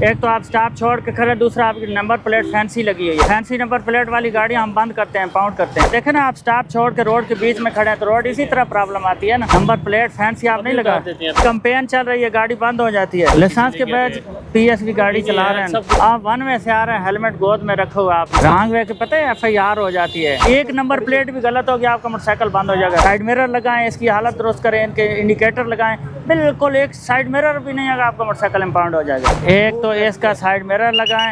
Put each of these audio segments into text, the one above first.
एक तो आप स्टॉप छोड़ के खड़े, दूसरा आपकी नंबर प्लेट फैंसी लगी हुई है। फैंसी नंबर प्लेट वाली गाड़ी हम बंद करते हैं, पाउंड करते हैं। देखे ना, आप स्टॉप छोड़ के रोड के बीच में खड़े हैं तो रोड इसी तरह प्रॉब्लम आती है ना। नंबर प्लेट फैंसी आप नहीं लगा देते हैं, कंपेन चल रही है, गाड़ी बंद हो जाती है। लाइसेंस के बैज PS की गाड़ी चला रहे हैं आप, वन वे से आ रहे हैं, हेलमेट गोद में रखो आप, रॉन्ग वे के पता है FIR हो जाती है। एक नंबर प्लेट भी गलत हो गया आपका मोटरसाइकिल बंद हो जाएगा। साइड मिरर लगाएं, इसकी हालत दुरुस्त करें, इनके इंडिकेटर लगाएं। बिल्कुल एक साइड मिरर भी नहीं है आपका मोटरसाइकिल इम्पाउंड हो जाएगा। एक तो इसका साइड मिरर लगाएं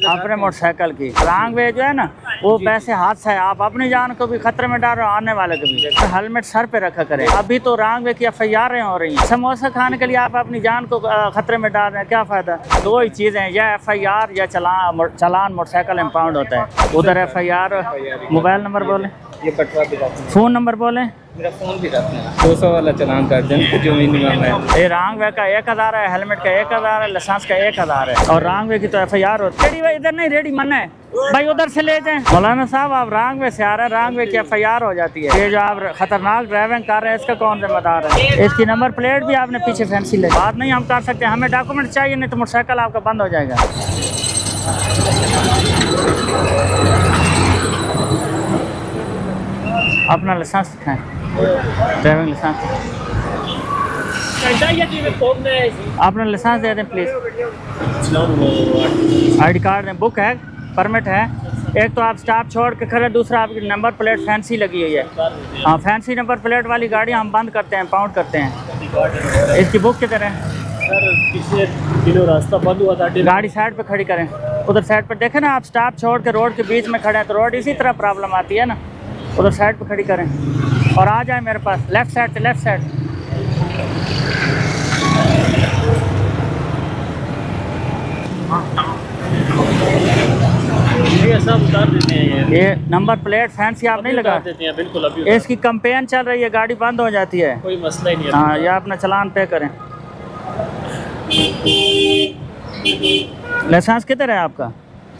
अपने मोटरसाइकिल की। रॉन्ग वे जो है ना वो वैसे हादसा है, आप अपनी जान को भी खतरे में डाल रहे हो, आने वाले को भी। हेलमेट सर पे रखा करें। अभी तो रॉन्ग वे की FIR हो रही है, समोसा खाने के लिए आप अपनी जान को खतरे में डाल रहे हैं, क्या फायदा। दो ही चीज़ें, या FIR या चलान मोटरसाइकिल इम्पाउंड होता है। उधर FIR। मोबाइल नंबर बोले, ये कटवा भी रखना, फ़ोन नंबर बोले, मेरा फ़ोन भी रखना। 200 वाला चलान कर दें जो मिनिमम है। ये रॉन्ग वे का 1000 है, हेलमेट का 1000 है, लाइसेंस का 1000 है, और रॉन्ग वे की तो FIR होती है। रेडी भाई इधर नहीं, रेडी मन है भाई उधर से ले जाएं। मौलाना साहब आप रॉन्ग वे से आ रहे हैं, रॉन्ग वे की FIR हो जाती है। ये जो आप खतरनाक ड्राइविंग कर रहे हैं इसका कौन जिम्मेदार है। इसकी नंबर प्लेट भी आपने पीछे फैंसी ले, बात नहीं हम कर सकते, हमें डॉक्यूमेंट चाहिए, नहीं तो मोटरसाइकिल आपका बंद हो जाएगा। अपना लाइसेंस दिखाएं, ड्राइविंग लाइसेंस। अपना लाइसेंस दे दें प्लीज़, ID कार्ड दें, बुक है, परमिट है। एक तो आप स्टॉप छोड़ के खड़े, दूसरा आपकी नंबर प्लेट फैंसी लगी हुई है। हाँ, फैंसी नंबर प्लेट वाली गाड़ी हम बंद करते हैं, पाउंड करते हैं। इसकी बुक किधर है सर? पिछले दिनों रास्ता बंद हुआ था, गाड़ी साइड पे खड़ी करें, उधर साइड पर। देखें ना, आप स्टॉप छोड़ के रोड के बीच में खड़े हैं तो रोड इसी तरह प्रॉब्लम आती है ना। उधर साइड पे खड़ी करें और आ जाए मेरे पास, लेफ्ट साइड से, लेफ्ट साइड। ये सब उतार देते हैं। ये नंबर प्लेट फैंसी आप नहीं लगा देते हैं, बिल्कुल अभी इसकी कंपेन चल रही है, गाड़ी बंद हो जाती है, कोई मसला ही नहीं है। हाँ, या अपना चालान पे करें। लाइसेंस किधर है आपका?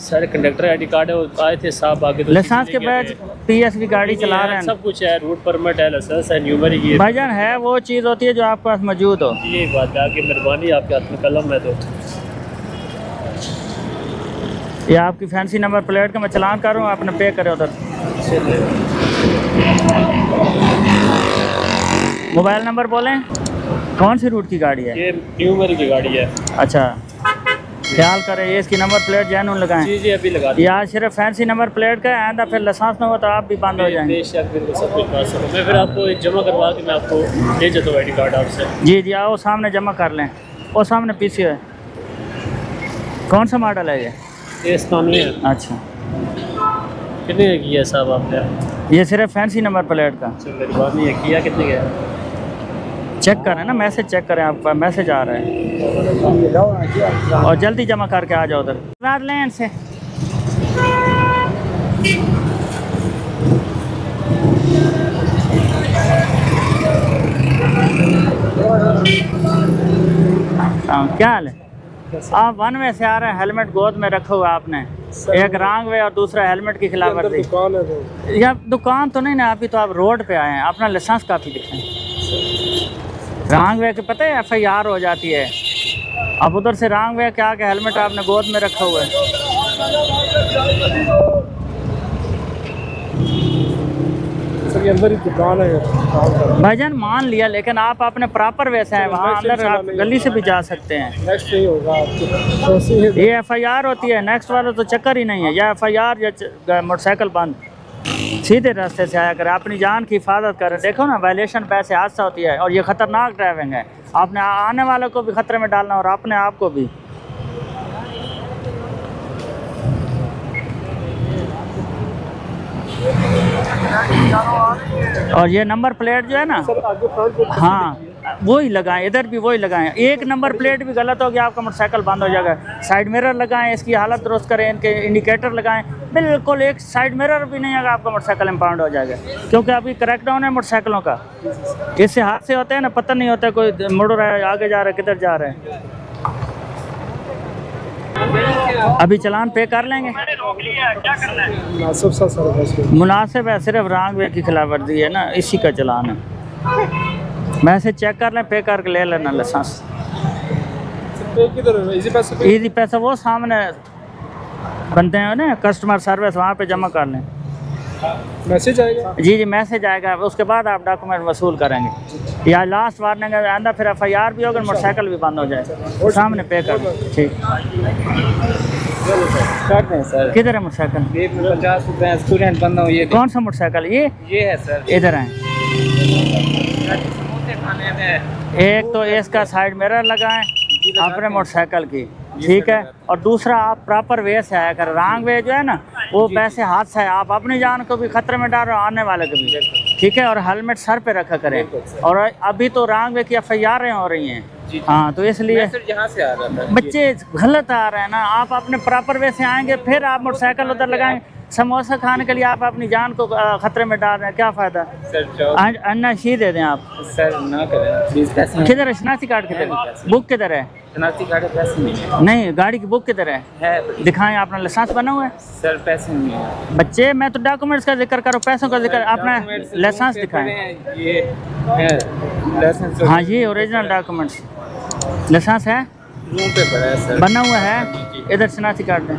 सर कंडक्टर ID कार्ड है, वो आए थे साहब आगे तो लाइसेंस के बैज PS की गाड़ी चला रहे हैं, सब कुछ है, रूट परमिट है, लाइसेंस है, न्यूमरिक है। भाईजान है वो चीज़ होती है जो आपके पास मौजूद हो। ये बात है, आपकी मेहरबानी, आपके हाथ में कलम है तो। ये आपकी फैंसी नंबर प्लेट का मैं चालान कर रहा हूँ, आपने पे करे उधर। मोबाइल नंबर बोलें, कौन सी रूट की गाड़ी है? ये न्यूमरिक की गाड़ी है। अच्छा, ख्याल करें, ये इसकी नंबर प्लेट जैन लगाएं। जी जी अभी लगा। या सिर्फ फैंसी नंबर प्लेट का आंदा फिर लाइसेंस में हो तो आप भी बंद हो जाएंगे। बेशक, बिल्कुल सब कुछ बात सुनो। मैं फिर आपको जमा करवा के मैं आपको ले जाता हूँ ID कार्ड आपसे। जी जी, आओ सामने जमा कर लें, वो सामने PC है। कौन सा मॉडल है ये? 93 है। अच्छा, कितने का किया साहब आपने? ये सिर्फ फैंसी नंबर प्लेट का। मेहरबानी है, किया कितने का? चेक करें ना, मैसेज चेक करें, आपका मैसेज आ रहा है, और जल्दी जमा करके आ जाओ उधर। रात लें इनसे। क्या हाल है? आप वन वे से आ रहे हैं, हेलमेट गोद में रखो हुआ आपने, एक रॉन्ग वे और दूसरा हेलमेट की खिलाफ वर्जी। या दुकान तो नहीं ना, अभी तो आप रोड पे आए हैं, अपना लाइसेंस काफ़ी दिखाएं। रॉन्ग वे के पता है FIR हो जाती है। अब उधर से रॉन्ग वे के आके हेलमेट आपने गोद में रखा हुआ है। सर ये अंदर ही दुकान है भाईजान, मान लिया, लेकिन आप अपने प्रॉपर वे से हैं, वहाँ अंदर आप गली से भी जा सकते हैं। नेक्स्ट नहीं होगा आपको। ये FIR होती है, नेक्स्ट वाला तो चक्कर ही नहीं है। या FIR या मोटरसाइकिल बंद। सीधे रास्ते से आया करें, अपनी जान की हिफाजत करें। देखो ना, वायलेशन पैसे हादसा होती है, और ये ख़तरनाक ड्राइविंग है। आपने आने वालों को भी खतरे में डालना और अपने आप को भी। और ये नंबर प्लेट जो है ना, हाँ वही लगाएं, इधर भी वही लगाएं। एक नंबर प्लेट भी गलत हो गया आपका मोटरसाइकिल बंद हो जाएगा। साइड मिरर लगाएं, इसकी हालत दुरुस्त करें, इनके इंडिकेटर लगाएं। बिल्कुल एक साइड मिरर भी नहीं आएगा आपका मोटरसाइकिल इम्पाउंड हो जाएगा, क्योंकि अभी क्रैकडाउन है मोटरसाइकिलों का। इससे हादसे होते हैं ना, पता नहीं होता कोई मुड़ रहा है, आगे जा रहा है, किधर जा रहा है। अभी चालान पे कर लेंगे। मुनासिब है, सिर्फ रॉन्ग वे की खिलाफ वर्जी है ना, इसी का चालान है। मैसेज चेक कर लें, पे करके ले लेना लाइसेंस। किधर इजी पैसे पे? ईजी पैसा वो सामने बनते हैं ना कस्टमर सर्विस, वहाँ पे जमा कर लें। मैसेज आएगा? जी जी मैसेज आएगा, उसके बाद आप डॉक्यूमेंट वसूल करेंगे या लास्ट वार्निंग है आंदा फिर FIR भी होगा, मोटरसाइकिल भी बंद हो जाए, वो सामने पे कर दें। ठीक कर दें सर। किधर है मोटरसाइकिल? 50 रुपये स्टूडेंट बंदा हूँ। ये कौन सा मोटरसाइकिल? ये है सर। इधर है। एक तो इसका साइड मिरर लगाएं अपने मोटरसाइकिल की, ठीक है, और दूसरा आप प्रॉपर वे से आया कर। रॉन्ग वे जो है ना वो वैसे हाथ से आप अपनी जान को भी खतरे में डाल रहे हो, आने वाले को भी, ठीक है, और हेलमेट सर पे रखा करें। और अभी तो रॉन्ग वे की FIR हो रही हैं, हाँ, तो इसलिए यहाँ से आ रहा था, बच्चे गलत आ रहे हैं ना। आप अपने प्रॉपर वे से आएंगे, फिर आप मोटरसाइकिल उधर लगाएंगे, समोसा खाने के लिए आप अपनी जान को खतरे में डाल रहे हैं, क्या फ़ायदा? अन्ना शी दे दें आप सर, ना करें प्लीज। पैसे किधर है? शनाख्ती कार्ड किधर है? बुक किधर है? शनाख्ती कार्ड पैसे नहीं है। नहीं, गाड़ी की बुक किधर है? दिखाएं, अपना लाइसेंस बना हुआ है? सर पैसे नहीं है। बच्चे, मैं तो डॉक्यूमेंट्स का जिक्र करो, पैसों का जिक्र। अपना लाइसेंस दिखाएं। ये लाइसेंस? हाँ, ये ओरिजिनल डॉक्यूमेंट्स लाइसेंस है, रूम पे पड़ा है सर, बना हुआ है। इधर शनाख्ती कार्ड दें।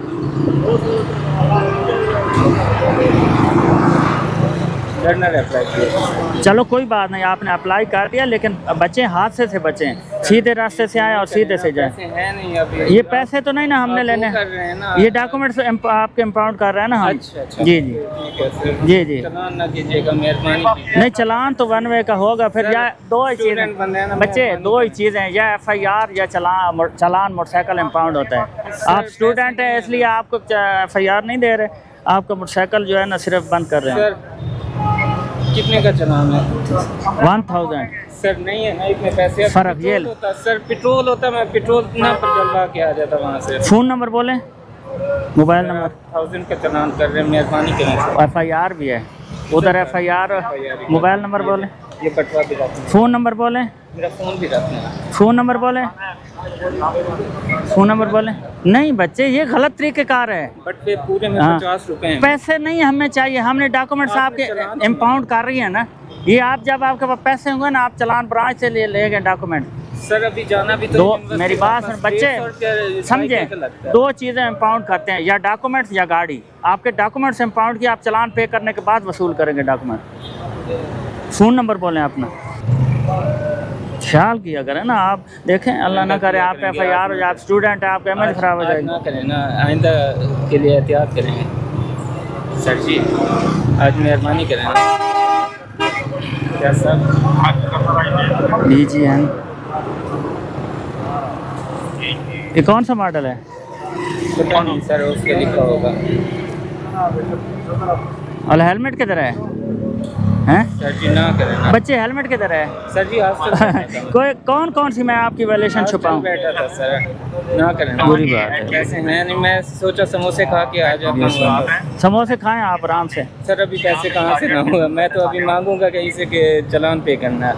चलो कोई बात नहीं, आपने अप्लाई कर दिया, लेकिन बच्चे हादसे से बचें, सीधे रास्ते से आए और सीधे से जाए। ये पैसे तो नहीं ना हमने लेने, ये डॉक्यूमेंट्स आपके इम्पाउंड कर रहे हैं ना हम। अच्छा। जी जी जी जी। चलान ना कीजिएगा मेहरबानी। नहीं, चलान तो 1 वे का होगा, फिर या दो ही चीज़ें बच्चे, दो ही चीज़ें, या FIR या चलान मोटरसाइकिल इम्पाउंड होता है। आप स्टूडेंट हैं इसलिए आपको FIR नहीं दे रहे, आपका मोटरसाइकिल जो है ना सिर्फ बंद कर रहे हैं। कितने का चलान है? 1000। सर नहीं है ना इतने पैसे। फर्क ये होता सर, पेट्रोल होता, मैं पेट्रोल ना पर डलवा के आ जाता वहाँ से। फ़ोन नंबर बोलें, मोबाइल नंबर। 1000 का चलान कर रहे हैं, मेहरबानी करें। FIR भी है उधर, FIR। मोबाइल नंबर बोलें, ये कटवा के जाते हैं। फ़ोन नंबर बोलें, मेरा फ़ोन भी रखना है। फ़ोन नंबर बोलें, फ़ोन नंबर बोलें। नहीं बच्चे, ये गलत तरीके कार है। बट फिर पूरे में 50 रुपए हैं। पैसे नहीं हमें चाहिए, हमने डॉक्यूमेंट्स आपके इम्पाउंड कर रही है ना। ये आप जब आपके पास पैसे होंगे ना, आप चलान ब्रांच से ले गए डॉक्यूमेंट। सर अभी जाना भी तो दो, मेरी बात सुन बच्चे, समझे, दो चीज़ें इम्पाउंड करते हैं, या डॉक्यूमेंट्स या गाड़ी। आपके डॉक्यूमेंट्स इम्पाउंड की, आप चलान पे करने के बाद वसूल करेंगे डॉक्यूमेंट। फ़ोन नंबर बोलें अपना, ख्याल किया करें ना आप। देखें, अल्लाह ना करे आप FIR हो जाए, आप स्टूडेंट हैं, आपका इमेज ख़राब हो जाएगी। ना करें ना, आइंदा के लिए एहतियात करेंगे सर जी, आज मेहरबानी करें क्या सर? लीजिए हैं। ये कौन सा मॉडल है? पता नहीं सर, उस पर लिखा होगा। और हेलमेट किधर है? हैं? सर जी ना करें ना। बच्चे, हेलमेट किधर है? सर जी हॉस्टल कोई कौन सी मैं आपकी वैल्यूएशन छुपाऊं? बैठा था सर, ना करें ना। बुरी बात है। पैसे हैं नहीं, मैं सोचा समोसे खा के आ जाता। समोसे खाएं आप आराम से। सर अभी पैसे कहाँ से ना हुआ, मैं तो अभी मांगूंगा कहीं से कि चलान पे करना है।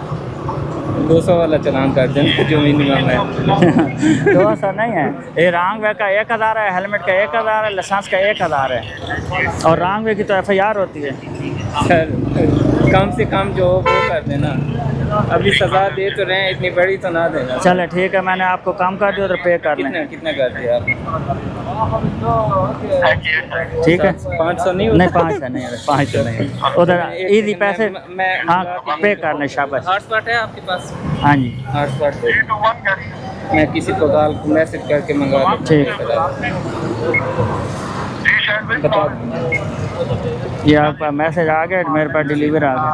200 वाला चलान कर दें जो मिनिमम है। 200 नहीं है, ये रॉन्ग वे का 1000 है, हेलमेट का 1000 है, लाइसेंस का 1000 है, और रॉन्ग वे की तो FIR होती है। सर कम से कम जो हो वो कर देना, अभी सज़ा दे तो रहे हैं, इतनी बड़ी तो ना देना। चले ठीक है, मैंने आपको काम कर दिया, उधर पे कर लें। कितना कर दिया आप? ठीक है, 500 नहीं? 500 नहीं, 500 नहीं, उधर ईजी पैसे। हाँ, पे कर लें, शाबाश। हॉटस्पॉट है आपके पास? हाँ जी, हॉटस्पॉट मैं किसी को कॉल मैसेज करके मंगा दूँ। ठीक, बता ये आपका मैसेज आ गया, मेरे पास डिलीवर आ गया।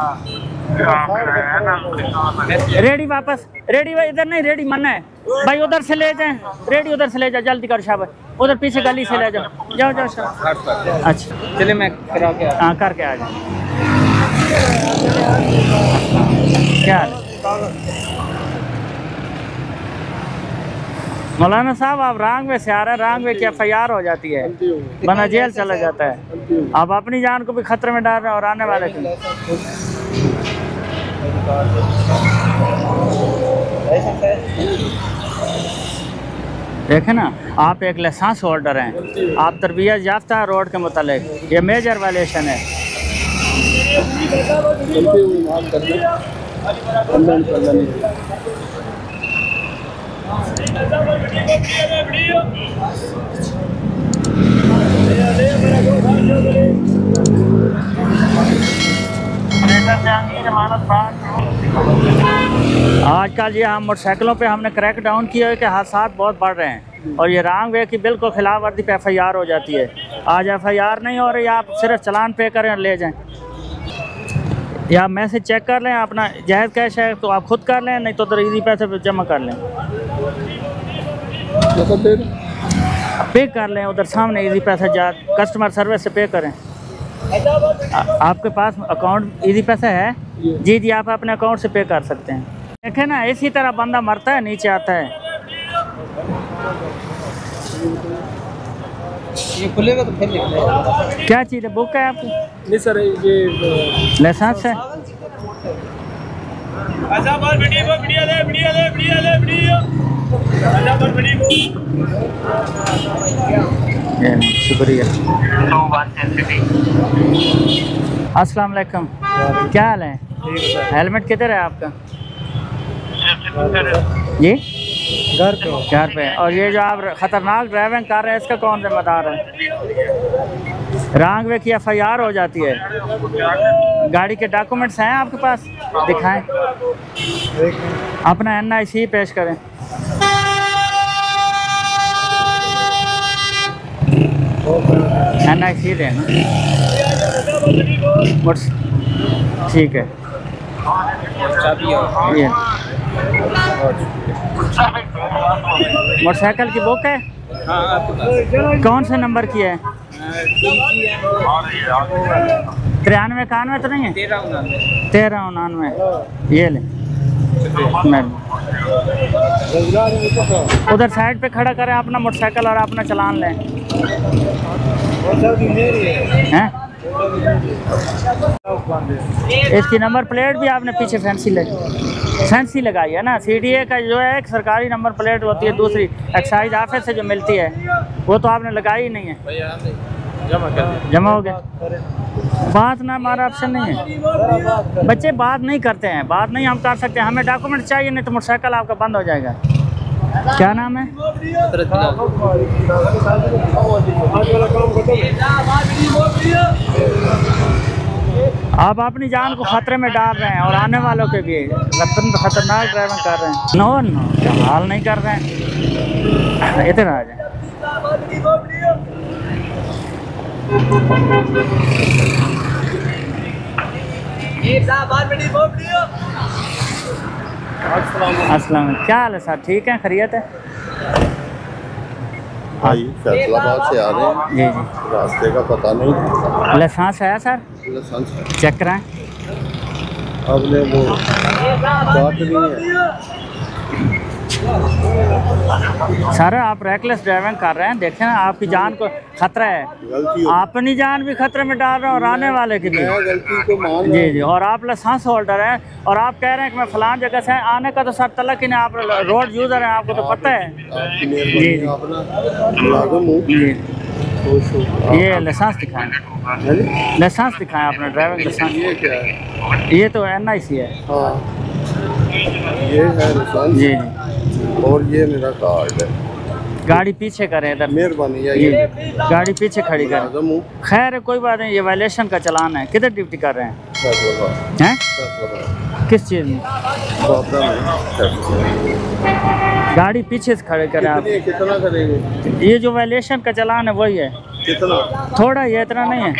रेडी वापस, रेडी इधर नहीं, रेडी मना है भाई, उधर से ले जाएं, रेडी उधर से ले जाए, जल्दी कर शाबाश, उधर पीछे गली से ले जाओ, जाओ जाओ शाबाश। अच्छा चलिए मैं करा के हाँ, करके आ जाए। क्या मौलाना साहब, आप रॉन्ग वे से आ रहे हैं, रॉन्ग वे की FIR हो जाती है, बना जेल चला जाता है। आप अपनी जान को भी खतरे में डाल रहे हैं और आने वाले को। देखें ना, आप एक लाइसेंस होल्डर हैं, आप तरबियत याफ्ता रोड के मुतालिक, ये मेजर वायलेशन है। आजकल ये हम मोटरसाइकिलों पे हमने क्रैक डाउन किया है कि हादसा बहुत बढ़ रहे हैं और ये रॉन्ग वे की बिल्कुल खिलाफ वर्जी पे FIR हो जाती है। आज FIR नहीं हो रही, आप सिर्फ चलान पे करें और ले जाएं, या मैसेज चेक कर लें, अपना जायज़ कैश है तो आप खुद कर लें, नहीं तो इजी पैसे जमा कर लें, पे कर लें उधर सामने इजी पैसा जा कस्टमर सर्विस से पे करें। आपके पास अकाउंट इजी पैसा है? जी जी, आप अपने अकाउंट से पे कर सकते हैं। देखें ना, इसी तरह बंदा मरता है, नीचे आता है। ये खुलेगा तो फिर निकलेगा। क्या चीज़ है? बुक है आपकी? नहीं सर, ये लाइसेंस है? शुक्रिया। अस्सलाम वालेकुम, क्या हाल है? हेलमेट किधर है आपका? जी घर पे। और ये जो आप ख़तरनाक ड्राइविंग कर रहे हैं, इसका कौन जिम्मेदार है? रॉन्ग वे की FIR हो जाती है। गाड़ी के डॉक्यूमेंट्स हैं आपके पास? दिखाएं, अपना NIC पेश करें। NIC देना, ठीक है। ये मोटरसाइकिल की बुक है? कौन से नंबर की है? 9391 तो नहीं है? 1399। ये ले, उधर साइड पे खड़ा करें अपना मोटरसाइकिल और अपना चलान लें। हैं? इसकी नंबर प्लेट भी आपने पीछे फैंसी लगाई है ना। CDA का जो है एक सरकारी नंबर प्लेट होती है, दूसरी एक्साइज ऑफिस से जो मिलती है, वो तो आपने लगाई ही नहीं है। जमा हो गया। बात ना हमारा ऑप्शन नहीं है, बच्चे बात नहीं करते हैं, बात नहीं हम कर सकते। हमें डॉक्यूमेंट चाहिए, नहीं तो मोटरसाइकिल आपका बंद हो जाएगा। क्या नाम है? आप अपनी जान को खतरे में डाल रहे हैं और आने वालों के भी खतरनाक ड्राइविंग कर रहे हैं। नो हाल नहीं कर रहे हैं, इधर आ जाए। अस्सलाम, क्या हाल है सर? ठीक है, खैरियत है? हाँ जी, फैसलाबाद से आ रहे हैं। जी जी, रास्ते का पता नहीं। लाइसेंस है सर? लाइसेंस चेक कराएं। आपने वो बात नहीं है सर, आप रेकलेस ड्राइविंग कर रहे हैं, देखें ना, आपकी जान को खतरा है। गलती हो, अपनी जान भी खतरे में डाल रहे हैं और आने वाले की भी। मैं गलती को मान रहा जी जी, और आप लाइसेंस होल्डर हैं और आप कह रहे हैं कि मैं फलान जगह से आने का तो सर तलक ही नहीं, आप रोड यूज़र हैं, आपको तो पता है। आपकी जी मेहरबानी, जी। अपना मुलाजिम हूँ। जी, खुश हूँ। ये लाइसेंस दिखाएं, लाइसेंस दिखाएं अपना ड्राइविंग लाइसेंस। ये क्या है? ये तो NIC है। हाँ, ये है लाइसेंस। जी जी, और ये मेरा कार्ड है। गाड़ी पीछे करें इधर। मेहरबानी है, ये ये गाड़ी पीछे खड़ी करें। मुलाजिम हूँ। खैर कोई बात नहीं, ये वायलेशन का चालान है। किधर ड्यूटी कर रहे हैं? फैसलाबाद। हैं? फैसलाबाद। किस चीज़ में? प्रॉब्लम है। गाड़ी पीछे से खड़े करें आप। कितना करेंगे? ये जो वायलेशन का चालान है वही है। कितना? थोड़ा, ये इतना नहीं है।